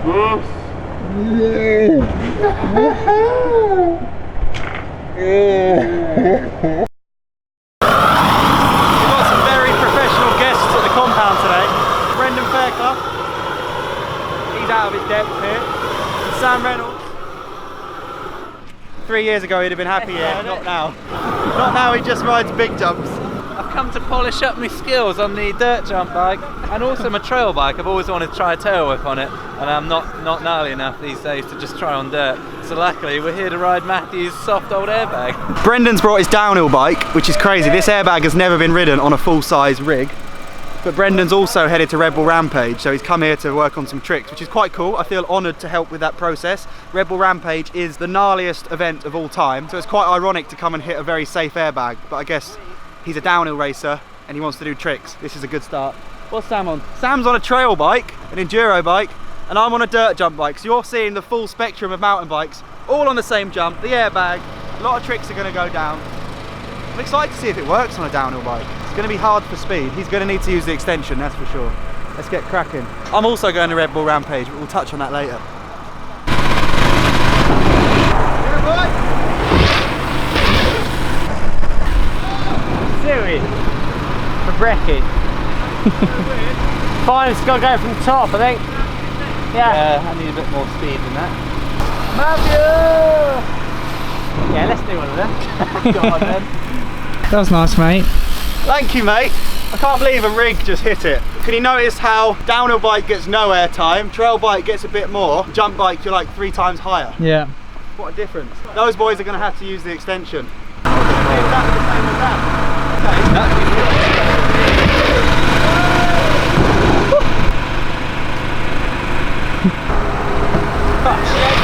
got some very professional guests at the compound today. Brendan Fairclough, he's out of his depth here. And Sam Reynolds. 3 years ago he'd have been happy here, not now. Not now, he just rides big jumps. I've come to polish up my skills on the dirt jump bike and also my trail bike. I've always wanted to try a tail whip on it, and I'm not gnarly enough these days to just try on dirt. So luckily we're here to ride Matthew's soft old airbag. Brendan's brought his downhill bike, which is crazy. This airbag has never been ridden on a full-size rig. But Brendan's also headed to Red Bull Rampage, so he's come here to work on some tricks, which is quite cool. I feel honoured to help with that process. Red Bull Rampage is the gnarliest event of all time, so it's quite ironic to come and hit a very safe airbag, but I guess he's a downhill racer and he wants to do tricks. This is a good start. What's Sam on? Sam's on a trail bike, an enduro bike, and I'm on a dirt jump bike. So you're seeing the full spectrum of mountain bikes, all on the same jump, the airbag. A lot of tricks are going to go down. I'm excited to see if it works on a downhill bike. It's going to be hard for speed. He's going to need to use the extension, that's for sure. Let's get cracking. I'm also going to Red Bull Rampage, but we'll touch on that later. Yeah, boy! Suey for brekkie. Fine, it's got to go from the top, I think. Yeah. I need a bit more speed than that. Matthew! Yeah, let's do one of them. Go on then. That was nice, mate. Thank you, mate. I can't believe a rig just hit it. Can you notice how downhill bike gets no air time, trail bike gets a bit more, jump bike you're like 3 times higher? Yeah. What a difference. Those boys are going to have to use the extension. Exactly the same as that.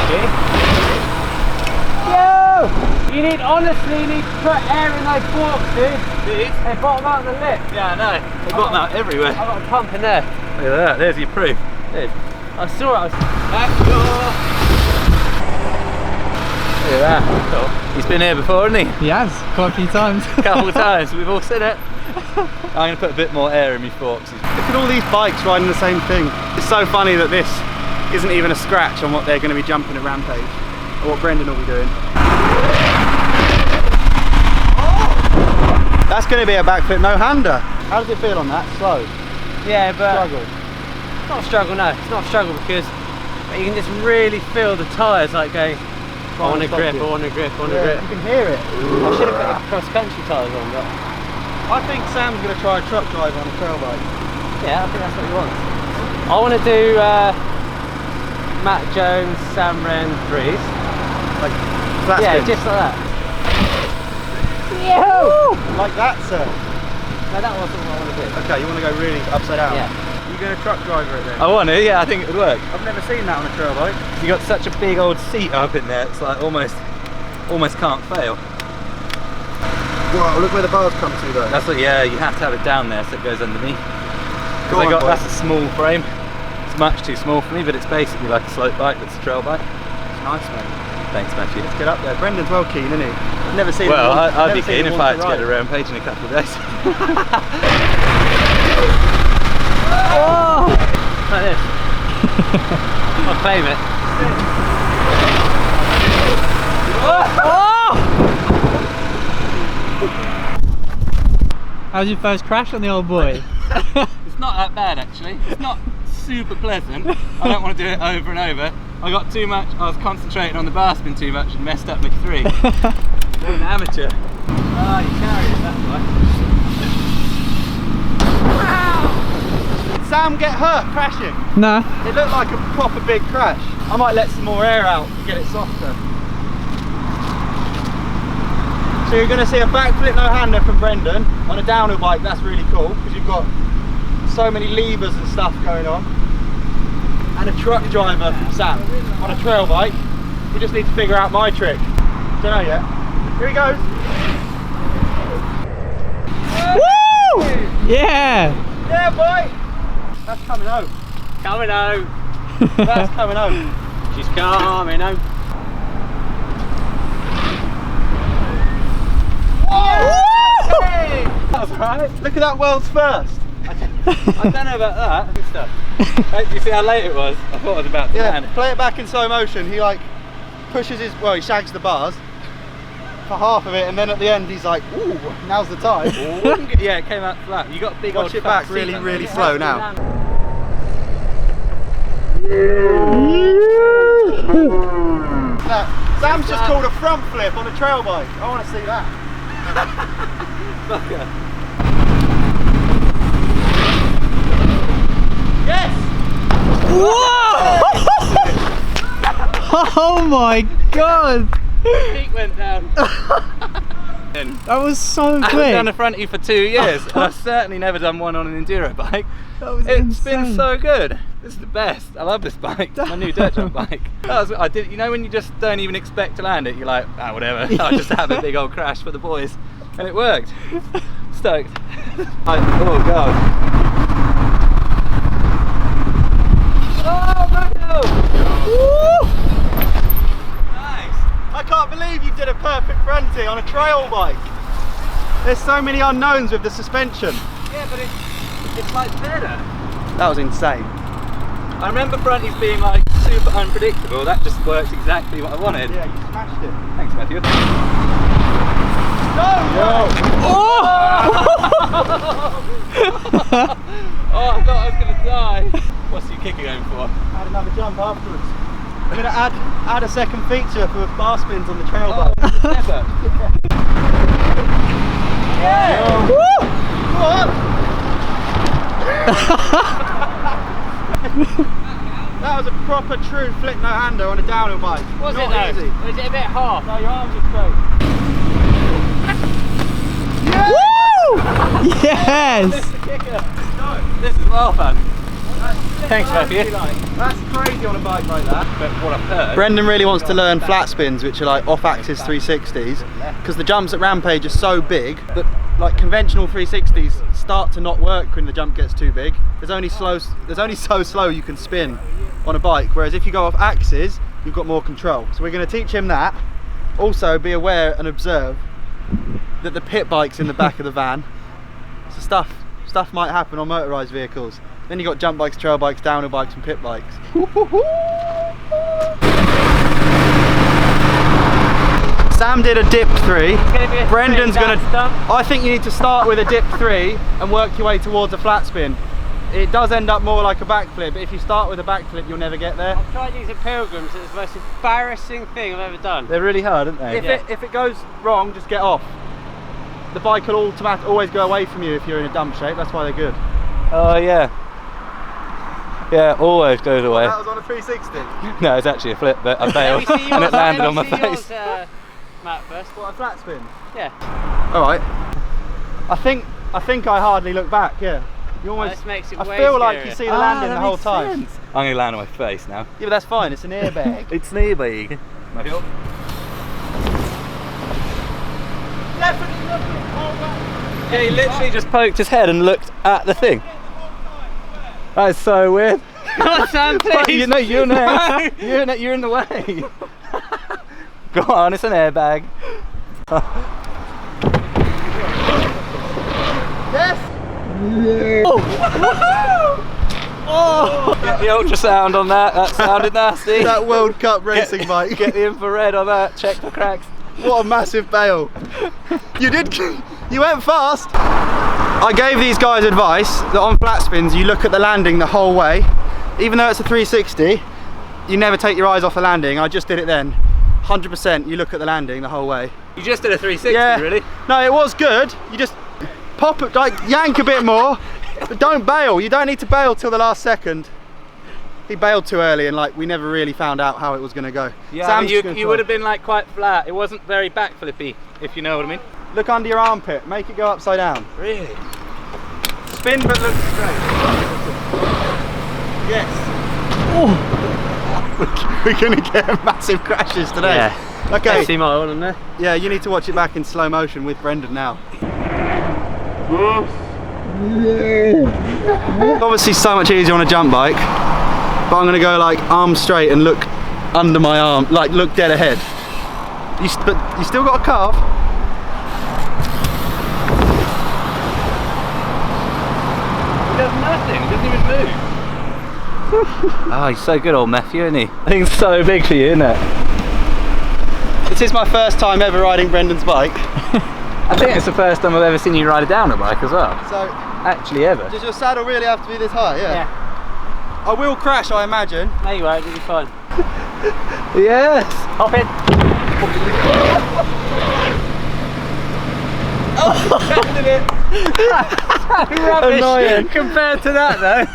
Okay. You need, honestly, you need to put air in those forks, dude. These? They bottom out the lip. Yeah, I know. They've got them out everywhere. I've got a pump in there. Look at that, there's your proof. Dude, I saw it. Look at that. Cool. He's been here before, hasn't he? He has, quite a few times. A couple of times, we've all seen it. I'm going to put a bit more air in my forks. Look at all these bikes riding the same thing. It's so funny that this isn't even a scratch on what they're going to be jumping at Rampage, or what Brendan will be doing. That's going to be a backflip no-hander. How does it feel on that? Slow? Yeah, but Struggle? it's not a struggle, no. It's not a struggle because you can just really feel the tyres like going, I want to grip, I want to grip, I want to grip. You can hear it. I should have put the cross-country tyres on, but I think Sam's going to try a truck drive on a trail bike. yeah, I think that's what he wants. I want to do Matt Jones, Sam Wren threes. Like flat Yeah, spin. just like that. Woo! Like that, sir. No, that wasn't what I want to do. Okay, you want to go really upside down? Yeah. You're going to truck driver it then? I want to, yeah, I think it would work. I've never seen that on a trail bike. You got such a big old seat up in there, it's like almost can't fail. Wow, look where the bars come to though. That's what, yeah, you have to have it down there so it goes underneath. Go on, boy. That's a small frame. It's much too small for me, but it's basically like a slope bike that's a trail bike. It's nice, mate. Thanks, Matthew. Let's get up there. Brendan's well keen, isn't he? I've never seen him. Well, I'd never be seen keen him if want I had to ride. get a Rampage in a couple of days. Oh! Like this. I'll claim it. How's your first crash on the old boy? It's not that bad actually. It's not super pleasant. I don't want to do it over and over. I got too much, I was concentrating on the bar spin too much and messed up my three. What an amateur. Ah, you carry it, that's right. Did Sam get hurt crashing? No. It looked like a proper big crash. I might let some more air out to get it softer. So you're going to see a backflip no-hander from Brendan on a downhill bike. That's really cool because you've got so many levers and stuff going on. And a truck driver from Sam on a trail bike. We just need to figure out my trick. Don't know yet. Here he goes. Woo! Yeah! Yeah, boy! That's coming home. Coming home. That's coming home. She's coming home. That's right. Look at that world's first. I don't know about that. Good stuff. Hey, do you see how late it was? I thought I was about to land. Play it back in slow motion. He like pushes he shags the bars for half of it, and then at the end he's like, ooh, now's the time. Yeah, it came out flat. You got a big Watch old it back fat really, seat really on slow now. Sam's just called a front flip on a trail bike. I want to see that. Fucker. Yes! Whoa! Oh my god! Peak went down. That was so I haven't quick. done a frontie for 2 years, and I've certainly never done one on an enduro bike. That was It's been insane. so good. This is the best. I love this bike. It's my new dirt jump bike. I did. You know when you just don't even expect to land it, you're like, ah, whatever. I'll just have a big old crash for the boys, and it worked. Stoked. Oh god. Oh no! Woo! Nice. I can't believe you did a perfect frontie on a trail bike. There's so many unknowns with the suspension. Yeah, but it's like better. That was insane. I remember fronties being like super unpredictable. That just worked exactly what I wanted. Yeah, you smashed it. Thanks, Matthew. No! Oh, I thought I was gonna die. What's your kicker going for? Add another jump afterwards. I'm gonna add a second feature for bar spins on the trail bike. Never. Yeah! Woo! What? That was a proper true flip no hander on a downhill bike. Was Not it though? easy. Was it a bit hard? No, your arms are straight. Yeah! Woo! Yes! The kicker. This is well fun. Thanks, Matthew. That's crazy on a bike like that. But what I've heard. Brendan really wants to learn flat spins, which are like off-axis 360s, because the jumps at Rampage are so big that like conventional 360s start to not work when the jump gets too big. There's only so slow you can spin on a bike, whereas if you go off axis, you've got more control. So we're going to teach him that. Also, be aware and observe that the pit bike's in the back of the van. So stuff might happen on motorised vehicles. Then you got jump bikes, trail bikes, downhill bikes and pit bikes. Sam did a dip 3. Brendan's gonna. I think you need to start with a dip 3 and work your way towards a flat spin. It does end up more like a backflip, but if you start with a backflip, you'll never get there. I've tried these at Pilgrims, it's the most embarrassing thing I've ever done. They're really hard, aren't they? If it goes wrong, just get off. The bike will always go away from you if you're in a dump shape. That's why they're good. Oh yeah. Yeah, always goes away. That was on a 360. No, it's actually a flip, but I failed Let me see and yours, it landed let on me my see face. yours, Matt, first. What, a flat spin? Yeah. All right. I think I hardly look back. Yeah. You almost. This makes it I way feel like you scarier. see the landing the whole time. I'm going to land on my face now. Yeah, but that's fine. It's an airbag. It's an airbag. Matthew. Definitely looking. Hold back. Yeah, he literally just poked his head and looked at the thing. That is so weird. Come on, Sam, please. You're next. You're in the way. Go on, it's an airbag. Yes. Oh! Get the ultrasound on that. That sounded nasty. That World Cup racing bike. Get the infrared on that. Check for cracks. What a massive bail. You went fast. I gave these guys advice that on flat spins you look at the landing the whole way. Even though it's a 360, you never take your eyes off the landing. I just did it then. 100% you look at the landing the whole way. You just did a 360, Yeah. really? No, it was good. You just pop it, like yank a bit more, but don't bail. You don't need to bail till the last second. He bailed too early and like we never really found out how it was going to go. Yeah, Sam's just gonna you try. would have been like quite flat. It wasn't very backflippy, if you know what I mean. Look under your armpit, make it go upside down. Really? Spin but look straight. Yes. Oh. We're going to get massive crashes today. Yeah. Okay. See my oil in there? Yeah, you need to watch it back in slow motion with Brendan now. Obviously so much easier on a jump bike, but I'm going to go like arms straight and look under my arm, like look dead ahead. But you still got a carve. nothing, he doesn't even move. Oh, he's so good, old Matthew, isn't he? I think it's so big for you, isn't it? This is my first time ever riding Brendan's bike. I think it's the first time I've ever seen you ride a downhill bike as well. So, actually ever. does your saddle really have to be this high? Yeah. I will crash, I imagine. No, you won't, you'll be fine. Yes! Hop in. Rubbish Annoying. compared to that though.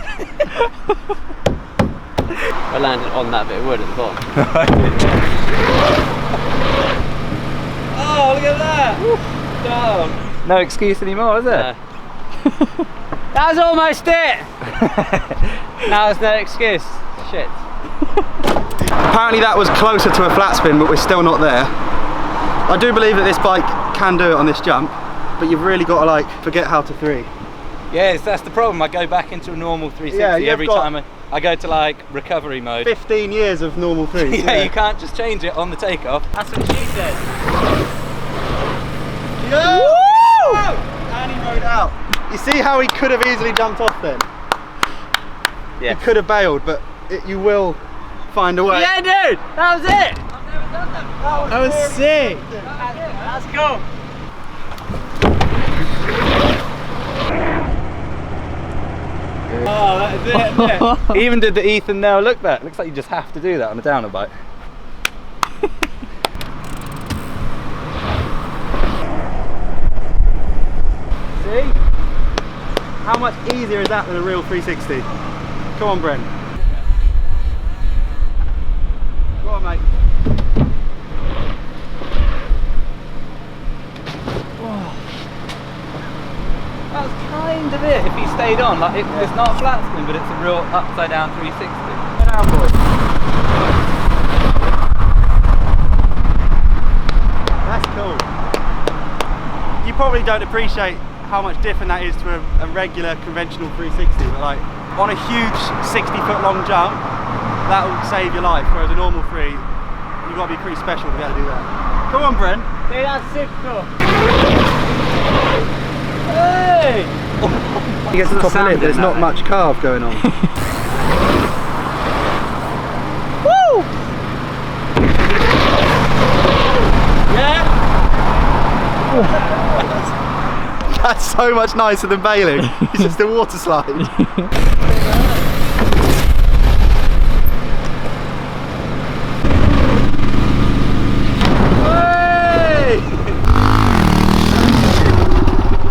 I landed on that bit of wood at the bottom. Oh, look at that! Oh. No excuse anymore, is there? No. That was almost it! Now there's no excuse. Shit. Apparently that was closer to a flat spin, but we're still not there. I do believe that this bike can do it on this jump, but you've really got to like forget how to three. Yes, that's the problem. I go back into a normal 360 Yeah, every time I go to like recovery mode. 15 years of normal threes. Yeah, you can't just change it on the takeoff. That's what she said. Yeah. Woo! And he rode out. You see how he could have easily jumped off then? Yeah. He could have bailed, but you will find a way. Yeah, dude! That was it! That was sick. That's cool. Oh, that is it, isn't it? He even did the Ethan Nell look back. Looks like you just have to do that on a downhill bike. See? How much easier is that than a real 360? Come on, Bren. Go on, mate. That was kind of it if he stayed on. Like it's not a flat spin, but it's a real upside down 360. Get down, boy. That's cool. You probably don't appreciate how much different that is to a regular conventional 360, but like on a huge 60-foot long jump, that will save your life, whereas a normal three, you've got to be pretty special to be able to do that. Come on, Bren. Dude, that's super cool. Hey! He gets to the top of the lid, there's not much carve going on. Woo! Yeah? That's so much nicer than bailing. It's just a water slide. Hey!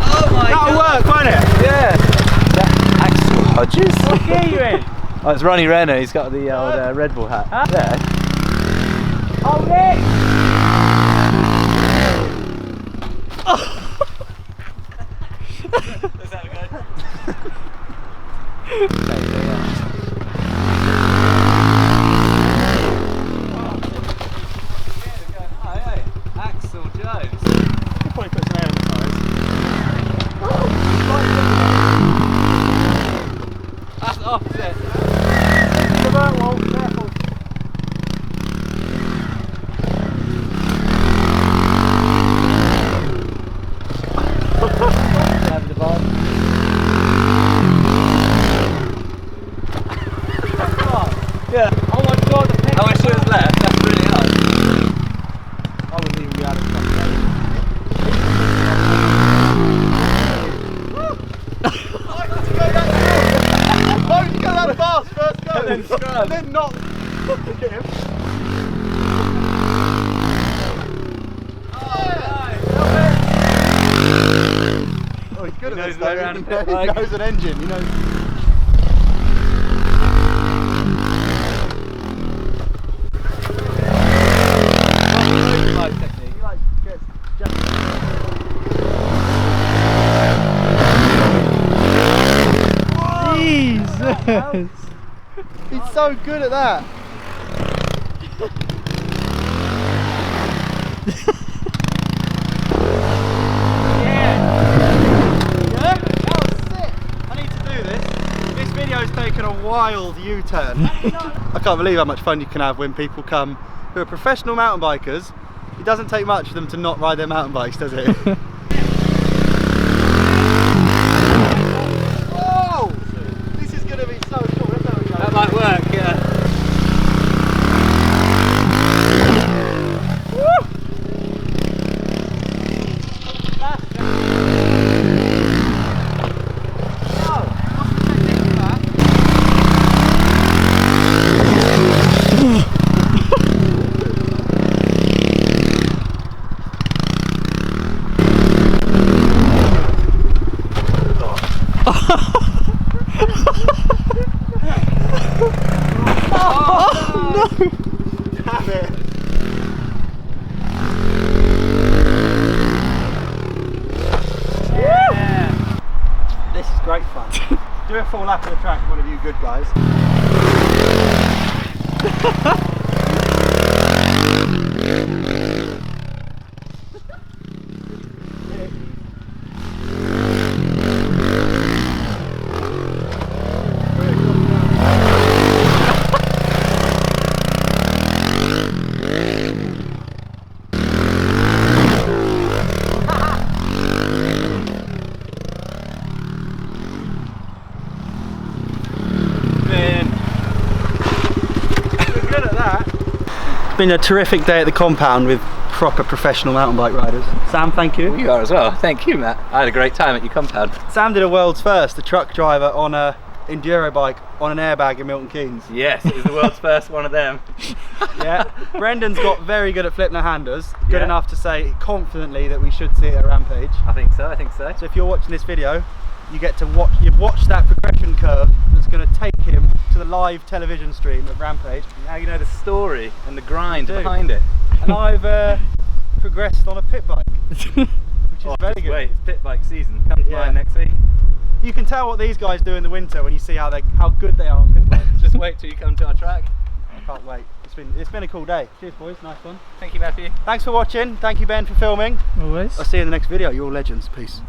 Oh my That'll god! work, won't it? Yeah. That Axel Hodges. What gear are you in? Oh, it's Ronnie Renner. He's got the old Red Bull hat. Huh? There. Oh, Nick! Let's have a go. Axel Jones. Could probably put some air in the tyres. That's the opposite. Careful. Having the vibe. Yeah. Oh my god, the I wish it was left. That's really hard. I wouldn't even be able to concentrate. Why would you go that fast? First go. And then scrub. And then not. Look at him. Oh, he's good at knows this the though. way around a He bit, knows, like- he knows an engine. He knows. Like technique. He like gets just. Jesus. He's so good at that. Yeah, that was sick. I need to do this. This video's taken a wild U-turn. I can't believe how much fun you can have when people come who are professional mountain bikers. It doesn't take much for them to not ride their mountain bikes, does it? Whoa! a full lap of the track, one of you good guys. It's been a terrific day at the compound with proper professional mountain bike riders. Sam, thank you. You are as well. Thank you, Matt. I had a great time at your compound. Sam did a world's first, a truck driver on a enduro bike on an airbag in Milton Keynes. Yes, it was the world's first one of them. Yeah, Brendan's got very good at flipping no handers, good Yeah. enough to say confidently that we should see it at Rampage. I think so, I think so. So if you're watching this video, you get to watch, you've watched that progression curve that's going to take him to the live television stream of Rampage. Now you know the story and the grind You do. behind it. And I've progressed on a pit bike, which is very Just good. wait, it's pit bike season. Come to Yeah. mine next week. You can tell what these guys do in the winter when you see how good they are on pit bikes. Just wait till you come to our track. I can't wait. It's been a cool day. Cheers boys, nice one. Thank you, Matthew. Thanks for watching. Thank you Ben for filming. Always. I'll see you in the next video. You're all legends. Peace.